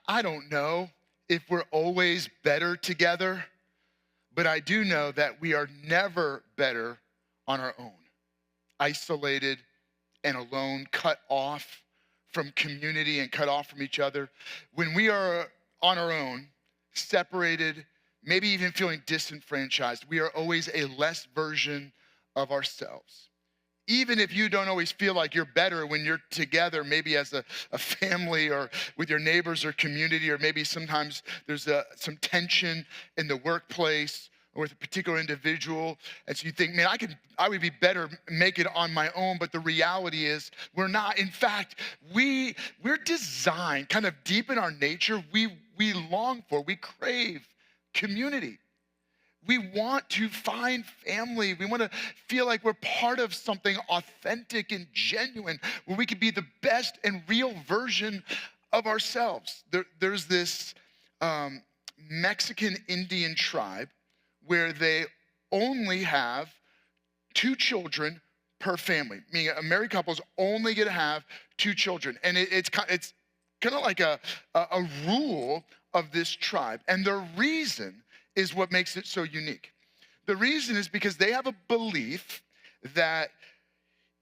I don't know if we're always better together, but I do know that we are never better on our own, isolated and alone, cut off from community and cut off from each other. When we are on our own, separated, maybe even feeling disenfranchised, we are always a less version of ourselves. Even if you don't always feel like you're better when you're together, maybe as a family or with your neighbors or community, or maybe sometimes there's some tension in the workplace or with a particular individual. And so you think, man, I would be better make it on my own. But the reality is we're not. In fact, we're designed kind of deep in our nature. We long for, we crave community. We want to find family. We want to feel like we're part of something authentic and genuine, where we can be the best and real version of ourselves. There's this Mexican Indian tribe where they only have 2 children per family, meaning a married couple is only going to have 2 children. And it's kind of like a rule of this tribe. And the reason is what makes it so unique. The reason is because they have a belief that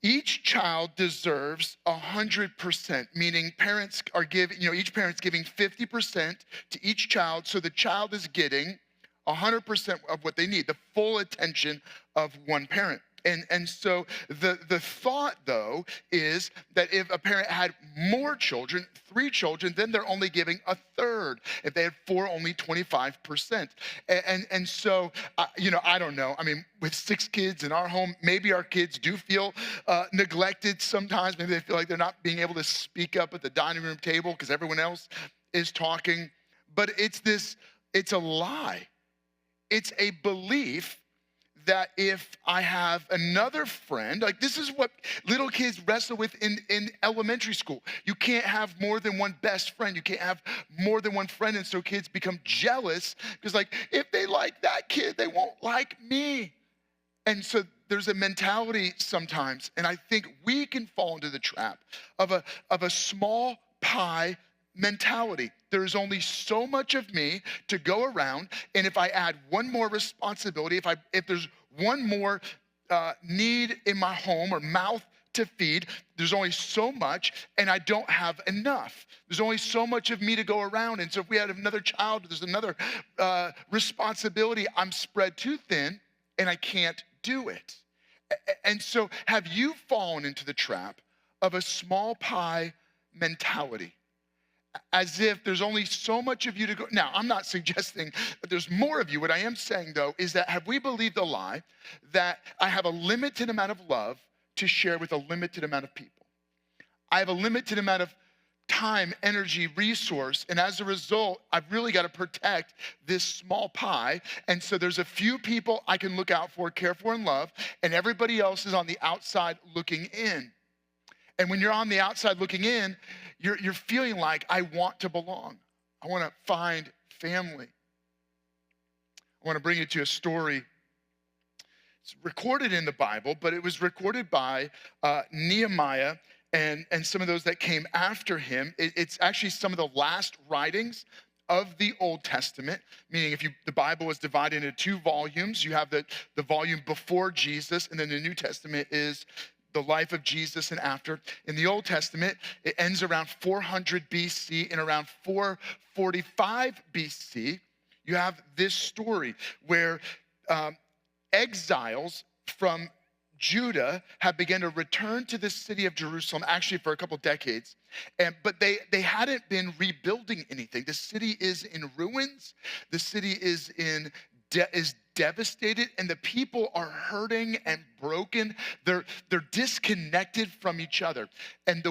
each child deserves 100%, meaning parents are giving, each parent's giving 50% to each child, so the child is getting 100% of what they need, the full attention of one parent. And so the thought, though, is that if a parent had more children, 3 children, then they're only giving a third. If they had 4, only 25%. And so, I don't know. I mean, with 6 kids in our home, maybe our kids do feel neglected sometimes. Maybe they feel like they're not being able to speak up at the dining room table because everyone else is talking. But it's a lie. It's a belief that if I have another friend, like this is what little kids wrestle with in elementary school. You can't have more than one best friend. You can't have more than one friend. And so kids become jealous because, like, if they like that kid, they won't like me. And so there's a mentality sometimes, and I think we can fall into the trap of a small pie mentality. There's only so much of me to go around, and if I add one more responsibility, if there's one more need in my home or mouth to feed, there's only so much, and I don't have enough. There's only so much of me to go around, and so if we had another child, there's another responsibility, I'm spread too thin, and I can't do it. And so have you fallen into the trap of a small pie mentality? As if there's only so much of you to go. Now, I'm not suggesting that there's more of you. What I am saying, though, is that have we believed the lie that I have a limited amount of love to share with a limited amount of people? I have a limited amount of time, energy, resource, and as a result, I've really got to protect this small pie. And so there's a few people I can look out for, care for, and love, and everybody else is on the outside looking in. And when you're on the outside looking in, you're feeling like, I want to belong. I want to find family. I want to bring you to a story. It's recorded in the Bible, but it was recorded by Nehemiah and some of those that came after him. It's actually some of the last writings of the Old Testament, meaning if the Bible is divided into 2 volumes, you have the volume before Jesus, and then the New Testament is the life of Jesus and after. In the Old Testament, it ends around 400 BC. And around 445 BC, you have this story where exiles from Judah have begun to return to the city of Jerusalem, actually for a couple decades. But they hadn't been rebuilding anything. The city is in ruins. The city is devastated, and the people are hurting and broken. They're disconnected from each other. And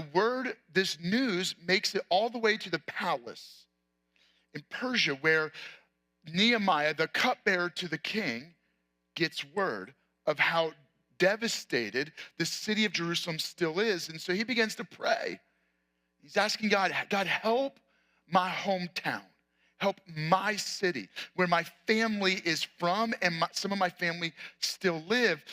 this news makes it all the way to the palace in Persia, where Nehemiah, the cupbearer to the king, gets word of how devastated the city of Jerusalem still is. And so he begins to pray. He's asking God, help my hometown. Help my city, where my family is from and some of my family still live.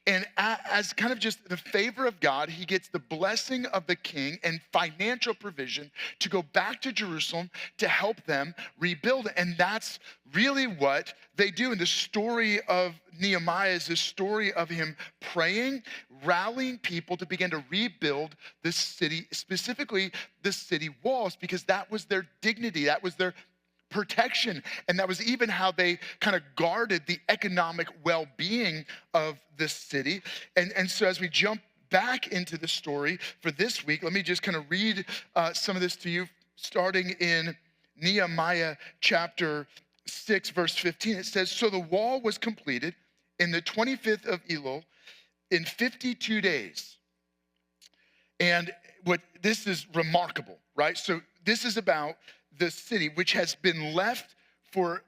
And as kind of just the favor of God, he gets the blessing of the king and financial provision to go back to Jerusalem to help them rebuild. And that's really what they do. And the story of Nehemiah is the story of him praying, rallying people to begin to rebuild the city, specifically the city walls, because that was their dignity, that was their protection. And that was even how they kind of guarded the economic well-being of the city. And so as we jump back into the story for this week, let me just kind of read some of this to you, starting in Nehemiah chapter 6, verse 15. It says, so the wall was completed in the 25th of Elul in 52 days. And what this is remarkable, right? So this is about the city, which has been left for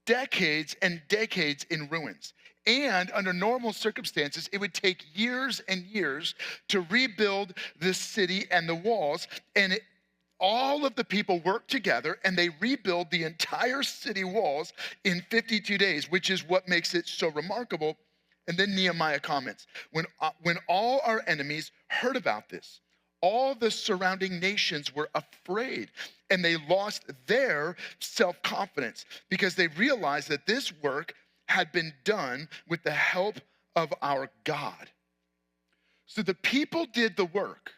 decades and decades in ruins. And under normal circumstances, it would take years and years to rebuild the city and the walls. And all of the people worked together and they rebuild the entire city walls in 52 days, which is what makes it so remarkable. And then Nehemiah comments, when all our enemies heard about this, all the surrounding nations were afraid and they lost their self-confidence because they realized that this work had been done with the help of our God. So the people did the work.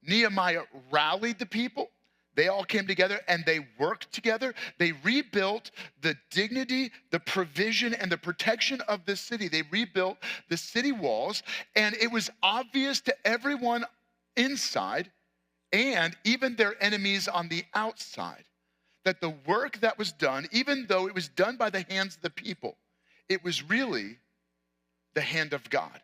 Nehemiah rallied the people. They all came together and they worked together. They rebuilt the dignity, the provision, and the protection of the city. They rebuilt the city walls, and it was obvious to everyone inside and even their enemies on the outside that the work that was done, even though it was done by the hands of the people, it was really the hand of God.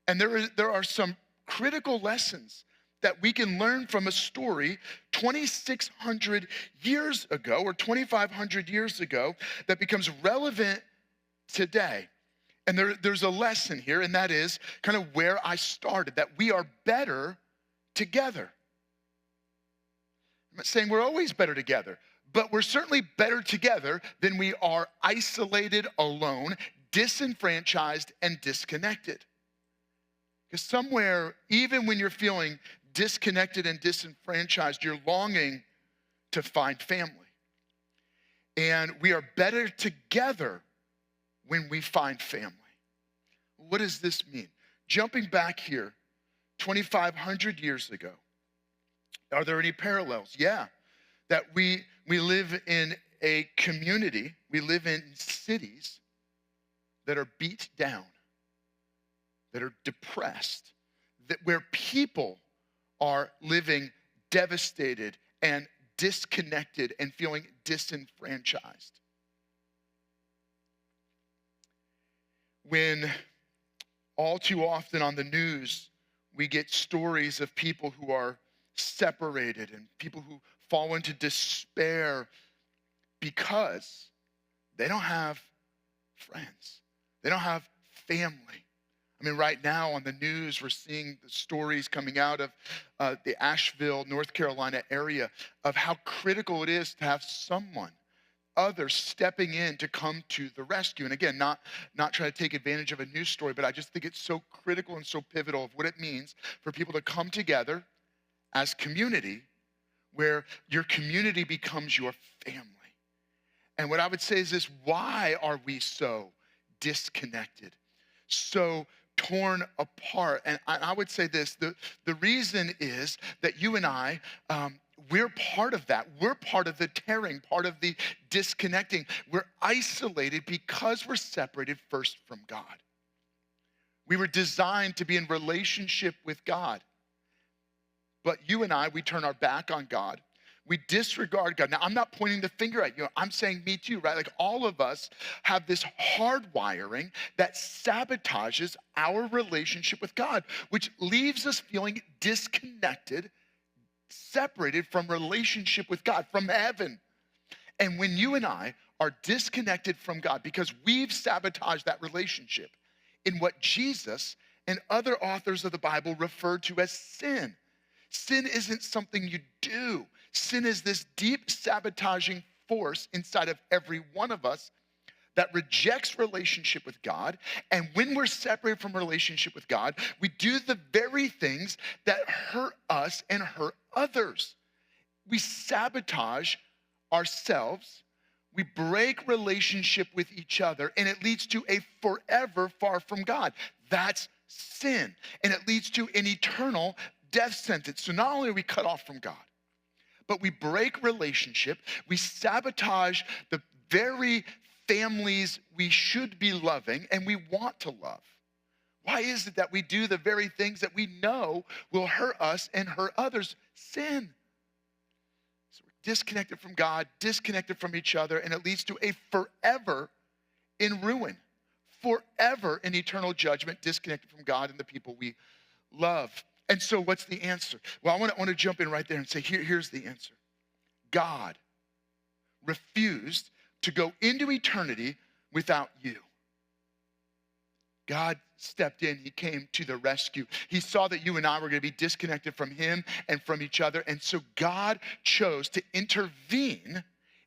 And there are some critical lessons that we can learn from a story 2,600 years ago or 2,500 years ago that becomes relevant today. And there's a lesson here, and that is kind of where I started, that we are better together. I'm not saying we're always better together, but we're certainly better together than we are isolated, alone, disenfranchised, and disconnected. Because somewhere, even when you're feeling disconnected and disenfranchised, you're longing to find family. And we are better together when we find family. What does this mean? Jumping back here, 2,500 years ago, are there any parallels? Yeah, that we live in a community, we live in cities that are beat down, that are depressed, that where people are living devastated and disconnected and feeling disenfranchised. When all too often on the news, we get stories of people who are separated and people who fall into despair because they don't have friends. They don't have family. I mean, right now on the news, we're seeing the stories coming out of the Asheville, North Carolina area of how critical it is to have someone, others stepping in to come to the rescue. And again, not trying to take advantage of a news story, but I just think it's so critical and so pivotal of what it means for people to come together as community, where your community becomes your family. And what I would say is this: why are we so disconnected, so torn apart? And I would say this, the reason is that you and I, we're part of that. We're part of the tearing, part of the disconnecting. We're isolated because we're separated first from God. We were designed to be in relationship with God. But you and I, we turn our back on God. We disregard God. Now, I'm not pointing the finger at you. I'm saying me too, right? Like all of us have this hardwiring that sabotages our relationship with God, which leaves us feeling disconnected, separated from relationship with God, from heaven. And when you and I are disconnected from God because we've sabotaged that relationship in what Jesus and other authors of the Bible refer to as sin. Sin isn't something you do. Sin is this deep sabotaging force inside of every one of us that rejects relationship with God. And when we're separated from relationship with God, we do the very things that hurt us and hurt others. We sabotage ourselves. We break relationship with each other, and it leads to a forever far from God. That's sin. And it leads to an eternal death sentence. So not only are we cut off from God, but we break relationship. We sabotage the very families we should be loving and we want to love. Why is it that we do the very things that we know will hurt us and hurt others? Sin. So we're disconnected from God, disconnected from each other, and it leads to a forever in ruin, forever in eternal judgment, disconnected from God and the people we love. And so what's the answer? Well, I want to jump in right there and say, here's the answer. God refused to go into eternity without you. God stepped in. He came to the rescue. He saw that you and I were going to be disconnected from him and from each other. And so God chose to intervene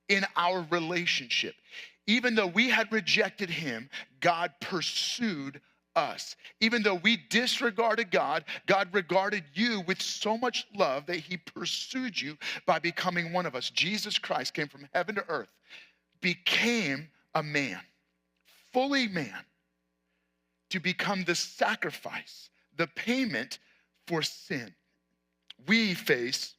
in our relationship. Even though we had rejected him, God pursued us. Even though we disregarded God, God regarded you with so much love that he pursued you by becoming one of us. Jesus Christ came from heaven to earth, became a man, fully man, to become the sacrifice, the payment for sin. We face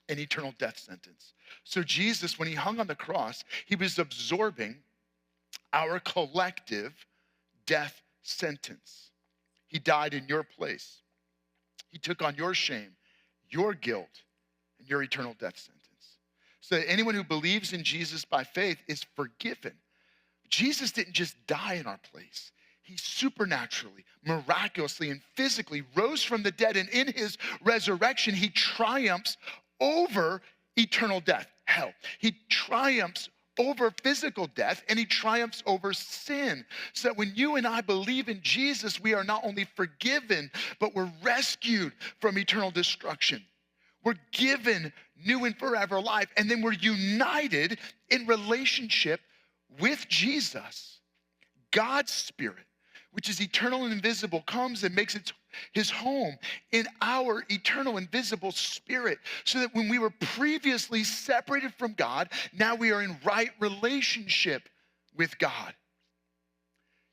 an eternal death sentence. So Jesus, when he hung on the cross, he was absorbing our collective death sentence. He died in your place. He took on your shame, your guilt, and your eternal death sentence. So that anyone who believes in Jesus by faith is forgiven. Jesus didn't just die in our place. He supernaturally, miraculously, and physically rose from the dead. And in his resurrection, he triumphs over eternal death, hell. He triumphs over physical death, and he triumphs over sin. So that when you and I believe in Jesus, we are not only forgiven, but we're rescued from eternal destruction. We're given new and forever life, and then we're united in relationship with Jesus. God's Spirit, which is eternal and invisible, comes and makes his home in our eternal invisible spirit, so that when we were previously separated from God, now we are in right relationship with God.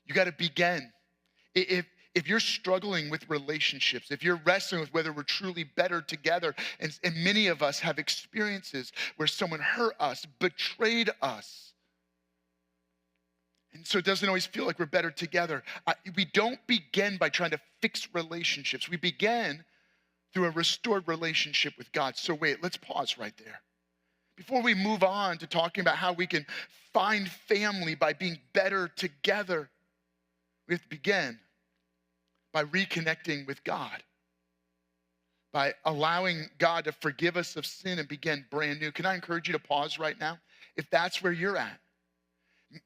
You got to begin. If you're struggling with relationships, if you're wrestling with whether we're truly better together, and many of us have experiences where someone hurt us, betrayed us, and so it doesn't always feel like we're better together. We don't begin by trying to fix relationships. We begin through a restored relationship with God. So wait, let's pause right there. Before we move on to talking about how we can find family by being better together, we have to begin by reconnecting with God, by allowing God to forgive us of sin and begin brand new. Can I encourage you to pause right now? If that's where you're at.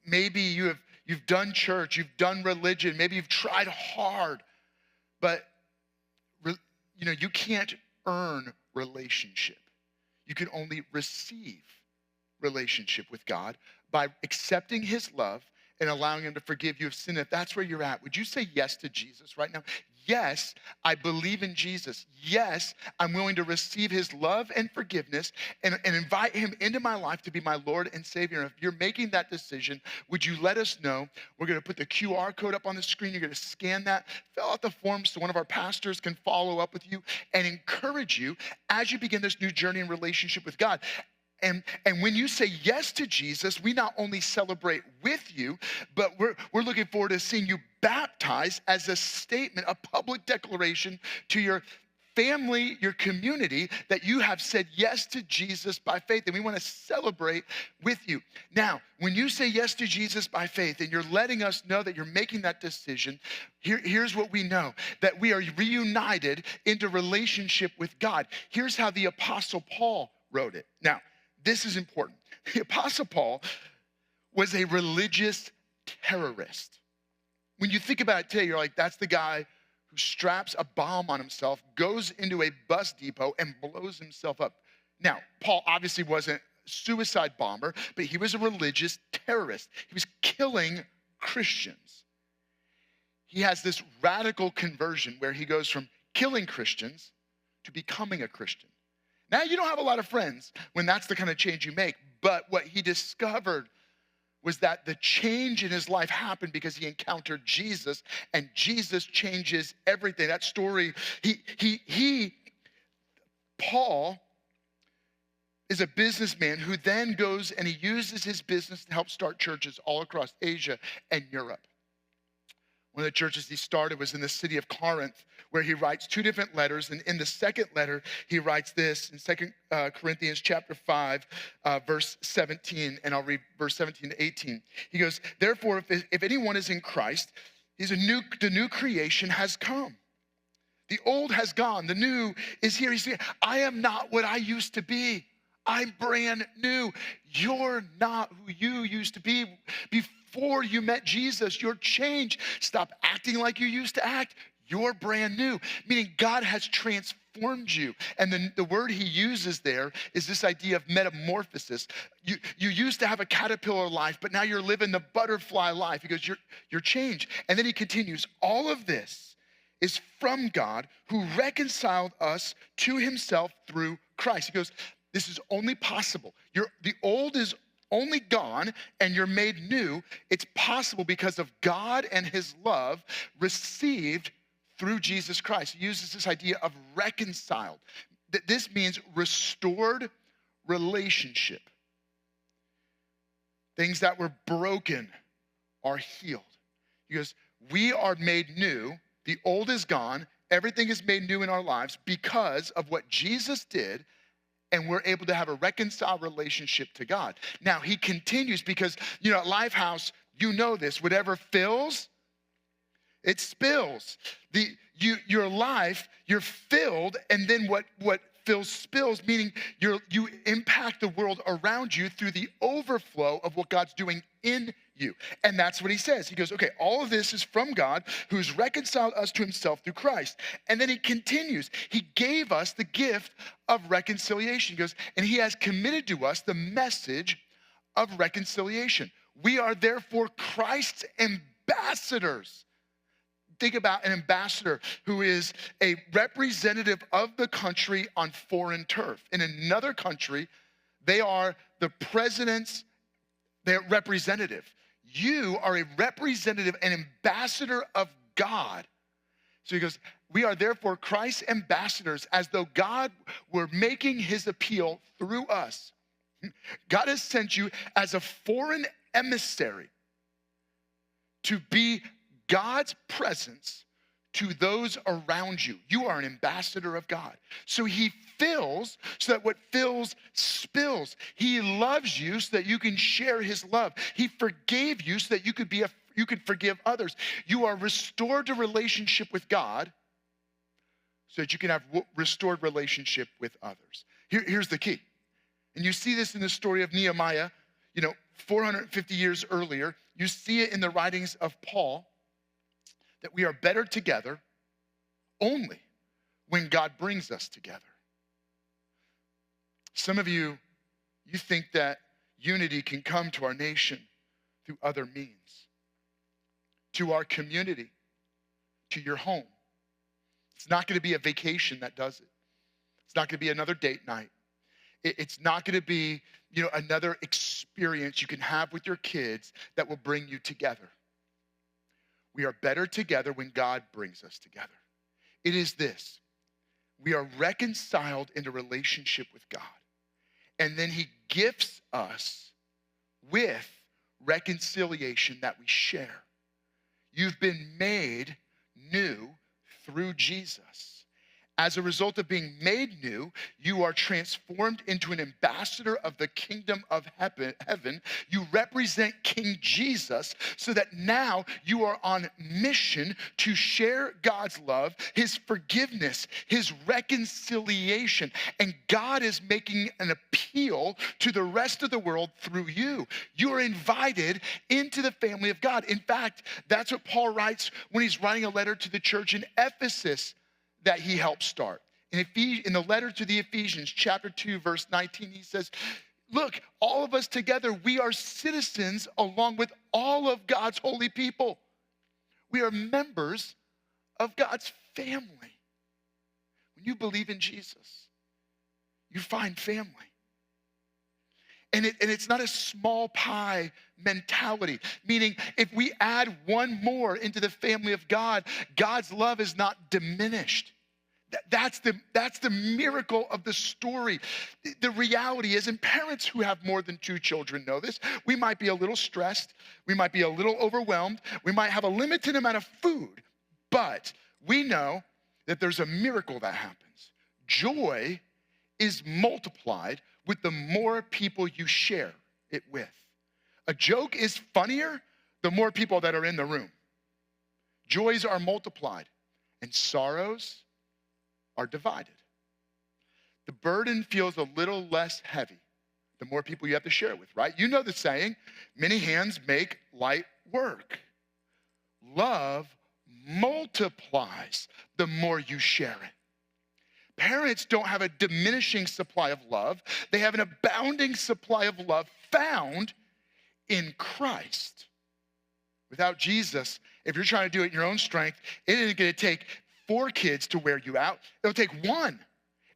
Maybe you've done church, you've done religion, maybe you've tried hard, but you can't earn relationship. You can only receive relationship with God by accepting his love and allowing him to forgive you of sin. If that's where you're at, would you say yes to Jesus right now? Yes, I believe in Jesus. Yes, I'm willing to receive his love and forgiveness and invite him into my life to be my Lord and Savior. And if you're making that decision, would you let us know? We're going to put the QR code up on the screen. You're going to scan that, fill out the form so one of our pastors can follow up with you and encourage you as you begin this new journey in relationship with God. And when you say yes to Jesus, we not only celebrate with you, but we're looking forward to seeing you baptized as a statement, a public declaration to your family, your community, that you have said yes to Jesus by faith, and we want to celebrate with you. Now, when you say yes to Jesus by faith and you're letting us know that you're making that decision, here's what we know, that we are reunited into relationship with God. Here's how the Apostle Paul wrote it. Now, this is important. The Apostle Paul was a religious terrorist. When you think about it today, you're like, that's the guy who straps a bomb on himself, goes into a bus depot, and blows himself up. Now, Paul obviously wasn't suicide bomber, but he was a religious terrorist. He was killing Christians. He has this radical conversion where he goes from killing Christians to becoming a Christian. Now, you don't have a lot of friends when that's the kind of change you make, but what he discovered was that the change in his life happened because he encountered Jesus, and Jesus changes everything. That story, Paul is a businessman who then goes and he uses his business to help start churches all across Asia and Europe. One of the churches he started was in the city of Corinth, where he writes 2 different letters. And in the second letter, he writes this in 2 Corinthians chapter 5, verse 17. And I'll read verse 17 to 18. He goes, therefore, if anyone is in Christ, the new creation has come. The old has gone. The new is here. He's saying, I am not what I used to be. I'm brand new. You're not who you used to be before you met Jesus. You're changed. Stop acting like you used to act. You're brand new, meaning God has transformed you. And the word he uses there is this idea of metamorphosis. You used to have a caterpillar life, but now you're living the butterfly life. He goes, you're changed. And then he continues, all of this is from God who reconciled us to himself through Christ. He goes, this is only possible. The old is only gone and you're made new. It's possible because of God and his love received through Jesus Christ. He uses this idea of reconciled. This means restored relationship. Things that were broken are healed. He goes, we are made new. The old is gone. Everything is made new in our lives because of what Jesus did, and we're able to have a reconciled relationship to God. Now, he continues because, at Lifehouse, you know this, whatever fills, it spills. Your life, you're filled, and then what fills spills, meaning you impact the world around you through the overflow of what God's doing in you. And that's what he says. He goes, okay, all of this is from God who's reconciled us to himself through Christ. And then he continues. He gave us the gift of reconciliation. He goes, and he has committed to us the message of reconciliation. We are therefore Christ's ambassadors. Think about an ambassador who is a representative of the country on foreign turf. In another country, they are the president's representative. You are a representative, an ambassador of God. So he goes, we are therefore Christ's ambassadors, as though God were making his appeal through us. God has sent you as a foreign emissary to be God's presence to those around you. You are an ambassador of God. So he fills so that what fills spills. He loves you so that you can share his love. He forgave you so that you could forgive others. You are restored to relationship with God so that you can have restored relationship with others. Here's the key. And you see this in the story of Nehemiah, 450 years earlier. You see it in the writings of Paul, that we are better together only when God brings us together. Some of you think that unity can come to our nation through other means, to our community, to your home. It's not going to be a vacation that does it. It's not going to be another date night. It's not going to be, another experience you can have with your kids that will bring you together. We are better together when God brings us together. It is this. We are reconciled in a relationship with God. And then he gifts us with reconciliation that we share. You've been made new through Jesus. As a result of being made new, you are transformed into an ambassador of the kingdom of heaven. You represent King Jesus so that now you are on mission to share God's love, his forgiveness, his reconciliation. And God is making an appeal to the rest of the world through you. You are invited into the family of God. In fact, that's what Paul writes when he's writing a letter to the church in Ephesus that he helped start. In the letter to the Ephesians, chapter 2, verse 19, he says, Look, all of us together, we are citizens along with all of God's holy people. We are members of God's family. When you believe in Jesus, you find family. And it's not a small pie mentality, meaning if we add one more into the family of God, God's love is not diminished. That's the miracle of the story. The reality is, and parents who have more than 2 children know this, we might be a little stressed, we might be a little overwhelmed, we might have a limited amount of food, but we know that there's a miracle that happens. Joy is multiplied with the more people you share it with. A joke is funnier the more people that are in the room. Joys are multiplied, and sorrows are divided. The burden feels a little less heavy the more people you have to share it with, right? You know the saying, many hands make light work. Love multiplies the more you share it. Parents don't have a diminishing supply of love. They have an abounding supply of love found in Christ. Without Jesus, if you're trying to do it in your own strength, it isn't going to take 4 kids to wear you out. It'll take 1.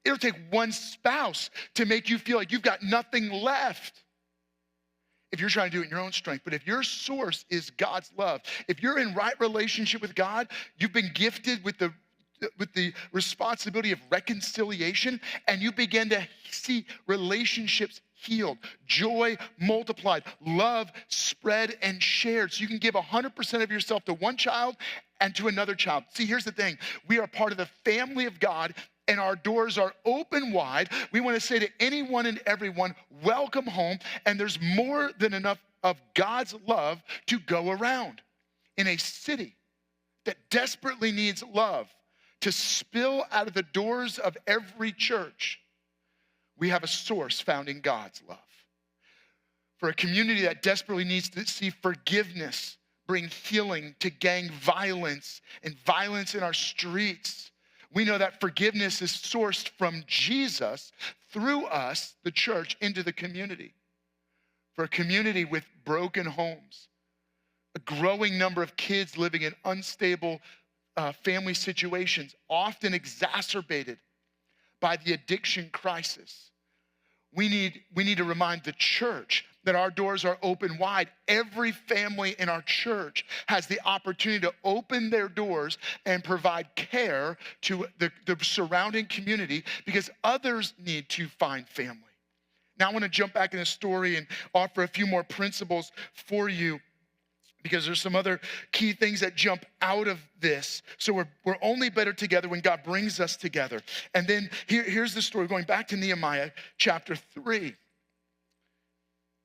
It'll take 1 spouse to make you feel like you've got nothing left. If you're trying to do it in your own strength. But if your source is God's love, if you're in right relationship with God, you've been gifted with the responsibility of reconciliation, and you begin to see relationships healed, joy multiplied, love spread and shared. So you can give 100% of yourself to one child and to another child. See, here's the thing. We are part of the family of God, and our doors are open wide. We want to say to anyone and everyone, welcome home. And there's more than enough of God's love to go around in a city that desperately needs love to spill out of the doors of every church. We have a source found in God's love. For a community that desperately needs to see forgiveness bring healing to gang violence and violence in our streets, we know that forgiveness is sourced from Jesus through us, the church, into the community. For a community with broken homes, a growing number of kids living in unstable family situations, often exacerbated by the addiction crisis. We need to remind the church that our doors are open wide. Every family in our church has the opportunity to open their doors and provide care to the surrounding community because others need to find family. Now I want to jump back in the story and offer a few more principles for you, because there's some other key things that jump out of this. So we're only better together when God brings us together. And then here's the story, going back to Nehemiah chapter 3. It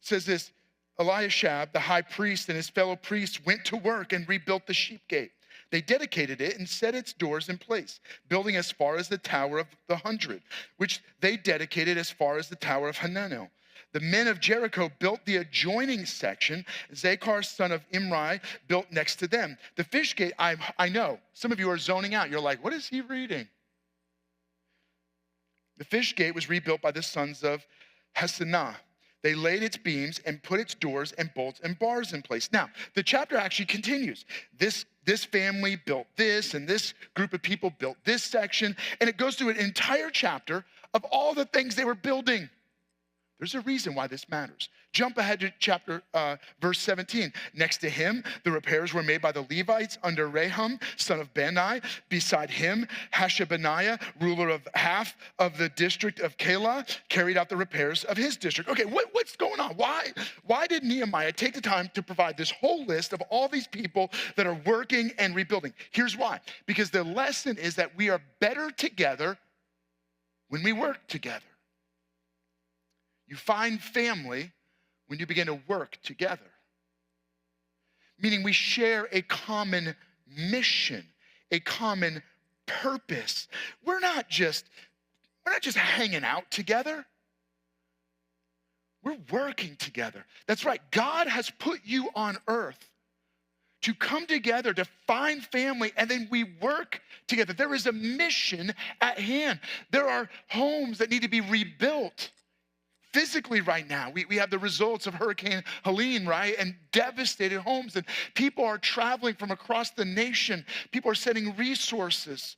says this, Eliashib, the high priest, and his fellow priests went to work and rebuilt the sheep gate. They dedicated it and set its doors in place, building as far as the Tower of the 100, which they dedicated as far as the Tower of Hananel. The men of Jericho built the adjoining section. Zachar, son of Imri, built next to them. The fish gate, I know, some of you are zoning out. You're like, what is he reading? The fish gate was rebuilt by the sons of Hassenaah. They laid its beams and put its doors and bolts and bars in place. Now, the chapter actually continues. This family built this, and this group of people built this section, and it goes through an entire chapter of all the things they were building. There's a reason why this matters. Jump ahead to verse 17. Next to him, the repairs were made by the Levites under Rehum, son of Bani. Beside him, Hashabaniah, ruler of half of the district of Keilah, carried out the repairs of his district. Okay, what's going on? Why did Nehemiah take the time to provide this whole list of all these people that are working and rebuilding? Here's why. Because the lesson is that we are better together when we work together. You find family when you begin to work together. Meaning we share a common mission, a common purpose. We're not just hanging out together. We're working together. That's right. God has put you on earth to come together, to find family, and then we work together. There is a mission at hand. There are homes that need to be rebuilt. physically right now. We have the results of Hurricane Helene, right? And devastated homes. And people are traveling from across the nation. People are sending resources.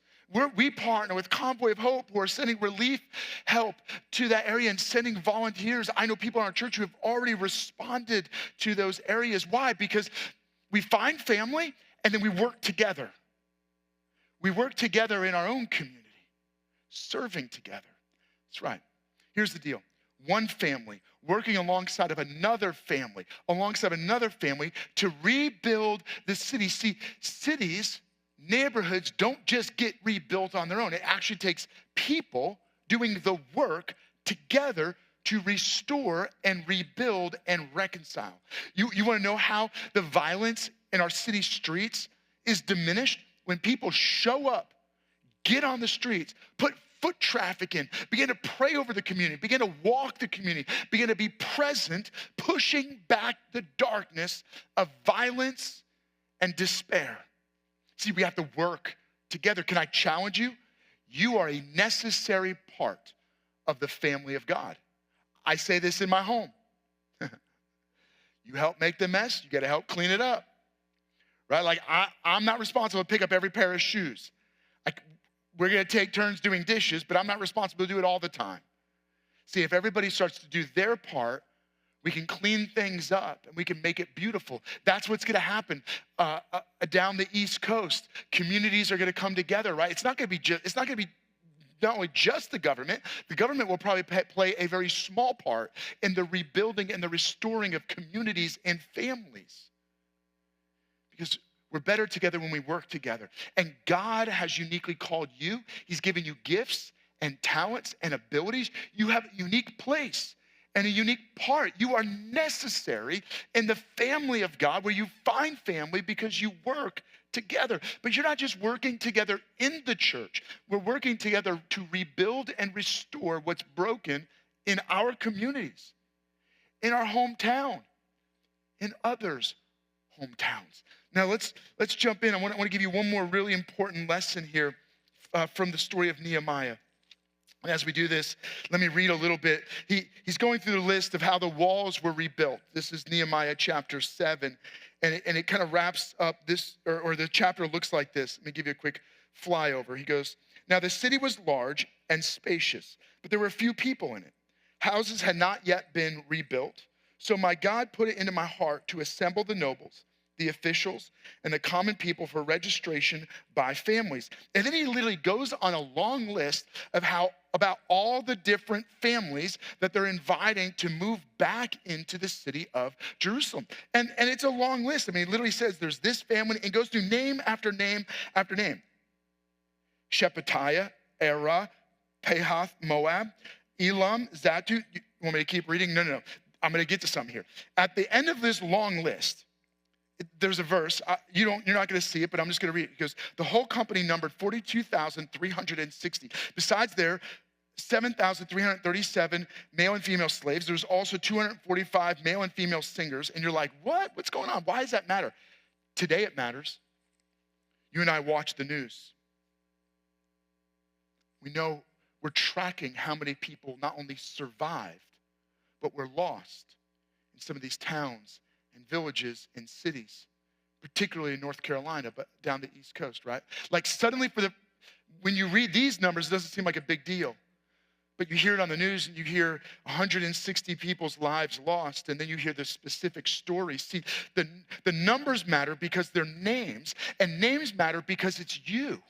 We partner with Convoy of Hope, who are sending relief help to that area and sending volunteers. I know people in our church who have already responded to those areas. Why? Because we find family and then we work together. We work together in our own community, serving together. That's right. Here's the deal. One family working alongside another family to rebuild the city. See, cities, neighborhoods don't just get rebuilt on their own. It actually takes people doing the work together to restore and rebuild and reconcile. You want to know how the violence in our city streets is diminished? When people show up, get on the streets, put foot traffic in, begin to pray over the community, begin to walk the community, begin to be present, pushing back the darkness of violence and despair. See, we have to work together. Can I challenge you? You are a necessary part of the family of God. I say this in my home. You help make the mess, you gotta help clean it up. Right? Like I'm not responsible to pick up every pair of shoes. We're gonna take turns doing dishes, but I'm not responsible to do it all the time. See, if everybody starts to do their part, we can clean things up and we can make it beautiful. That's what's gonna happen down the East Coast. Communities are gonna come together, right? It's not gonna be not only just the government. The government will probably play a very small part in the rebuilding and the restoring of communities and families. Because we're better together when we work together. And God has uniquely called you. He's given you gifts and talents and abilities. You have a unique place and a unique part. You are necessary in the family of God, where you find family because you work together. But you're not just working together in the church. We're working together to rebuild and restore what's broken in our communities, in our hometown, in others' hometowns. Now let's jump in. I want to give you one more really important lesson here from the story of Nehemiah. And as we do this, let me read a little bit. He's going through the list of how the walls were rebuilt. This is Nehemiah chapter 7. And it kind of wraps up this, or the chapter looks like this. Let me give you a quick flyover. He goes, now the city was large and spacious, but there were few people in it. Houses had not yet been rebuilt. So my God put it into my heart to assemble the nobles, the officials, and the common people for registration by families. And then he literally goes on a long list of about all the different families that they're inviting to move back into the city of Jerusalem. And it's a long list. I mean, it literally says there's this family, and goes through name after name after name. Shephatiah, Erah, Pahath, Moab, Elam, Zatu. You want me to keep reading? No. I'm going to get to something here. At the end of this long list, there's a verse. You're not going to see it, but I'm just going to read it. It goes, the whole company numbered 42,360. Besides there, 7,337 male and female slaves. There's also 245 male and female singers. And you're like, what? What's going on? Why does that matter? Today it matters. You and I watch the news. We know we're tracking how many people not only survived, but were lost in some of these towns and villages and cities, particularly in North Carolina, but down the East Coast, right? Like suddenly when you read these numbers, it doesn't seem like a big deal. But you hear it on the news and you hear 160 people's lives lost, and then you hear the specific stories. See, the numbers matter because they're names, and names matter because it's you.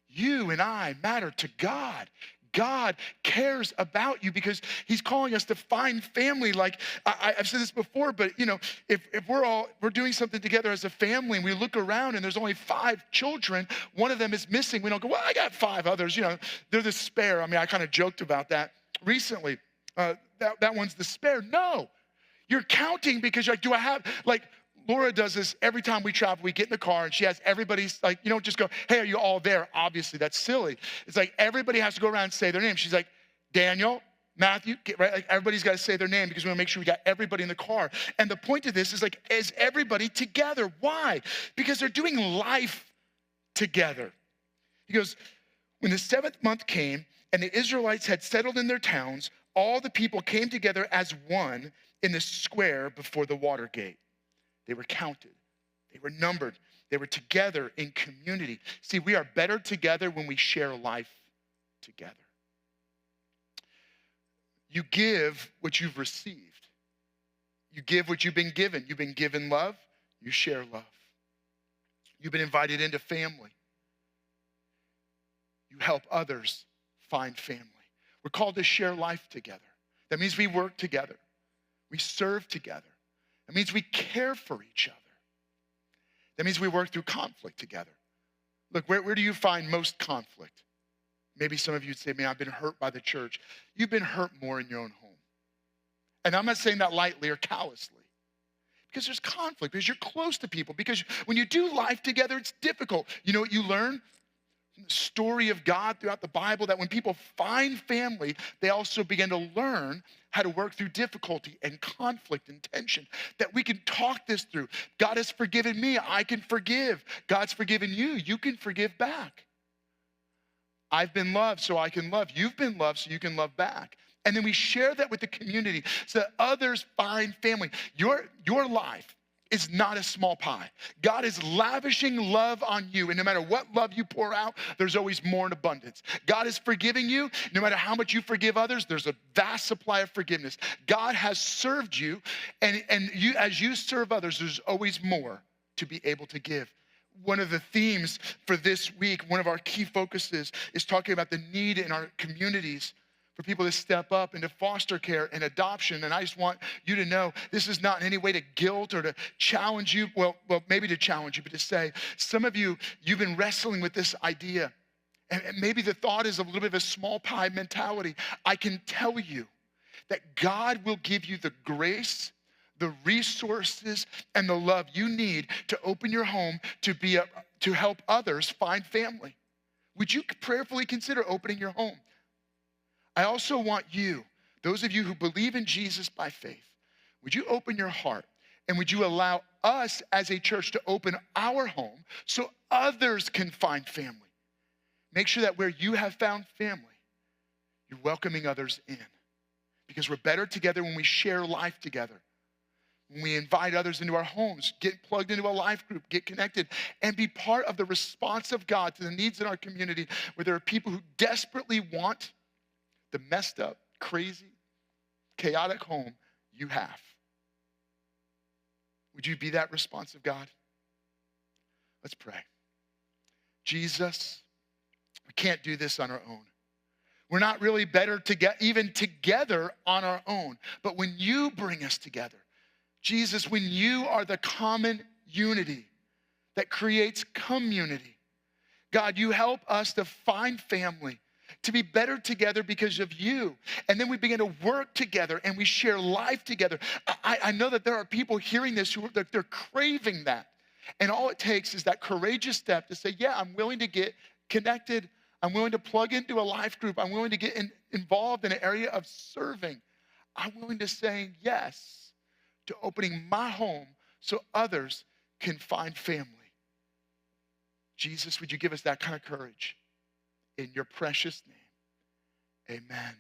You and I matter to God. God cares about you because he's calling us to find family. Like I've said this before, but if we're doing something together as a family and we look around and there's only 5 children, one of them is missing. We don't go, well, I got 5 others. They're the spare. I mean, I kind of joked about that recently. That one's the spare. No, you're counting because you're like, do I have Laura does this every time we travel. We get in the car and she has everybody's like, you don't just go, hey, are you all there? Obviously, that's silly. It's like everybody has to go around and say their name. She's like, Daniel, Matthew, right? Like everybody's got to say their name because we want to make sure we got everybody in the car. And the point of this is everybody together. Why? Because they're doing life together. He goes, when the 7th month came and the Israelites had settled in their towns, all the people came together as one in the square before the water gate. They were counted. They were numbered. They were together in community. See, we are better together when we share life together. You give what you've received. You give what you've been given. You've been given love. You share love. You've been invited into family. You help others find family. We're called to share life together. That means we work together. We serve together. That means we care for each other. That means we work through conflict together. Look, where do you find most conflict? Maybe some of you would say, man, I've been hurt by the church. You've been hurt more in your own home. And I'm not saying that lightly or callously. Because there's conflict, because you're close to people, because when you do life together, it's difficult. You know what you learn from the story of God throughout the Bible? That when people find family, they also begin to learn how to work through difficulty and conflict and tension. That we can talk this through. God has forgiven me, I can forgive. God's forgiven you, you can forgive back. I've been loved, so I can love. You've been loved, so you can love back. And then we share that with the community so that others find family. Your life is not a small pie. God is lavishing love on you. And no matter what love you pour out, there's always more in abundance. God is forgiving you. No matter how much you forgive others, there's a vast supply of forgiveness. God has served you. And you, as you serve others, there's always more to be able to give. One of the themes for this week, one of our key focuses is talking about the need in our communities for people to step up into foster care and adoption. And I just want you to know this is not in any way to guilt or to challenge you. Well, maybe to challenge you, but to say, some of you, you've been wrestling with this idea. And maybe the thought is a little bit of a small pie mentality. I can tell you that God will give you the grace, the resources, and the love you need to open your home to help others find family. Would you prayerfully consider opening your home? I also want you, those of you who believe in Jesus by faith, would you open your heart and would you allow us as a church to open our home so others can find family? Make sure that where you have found family, you're welcoming others in. Because we're better together when we share life together. When we invite others into our homes, get plugged into a life group, get connected, and be part of the response of God to the needs in our community where there are people who desperately want the messed up, crazy, chaotic home you have. Would you be that responsive God? Let's pray. Jesus, we can't do this on our own. We're not really better even together on our own. But when you bring us together, Jesus, when you are the common unity that creates community, God, you help us to find family, to be better together because of you. And then we begin to work together and we share life together. I know that there are people hearing this who they're craving that. And all it takes is that courageous step to say, yeah, I'm willing to get connected. I'm willing to plug into a life group. I'm willing to get involved in an area of serving. I'm willing to say yes to opening my home so others can find family. Jesus, would you give us that kind of courage? In your precious name, amen.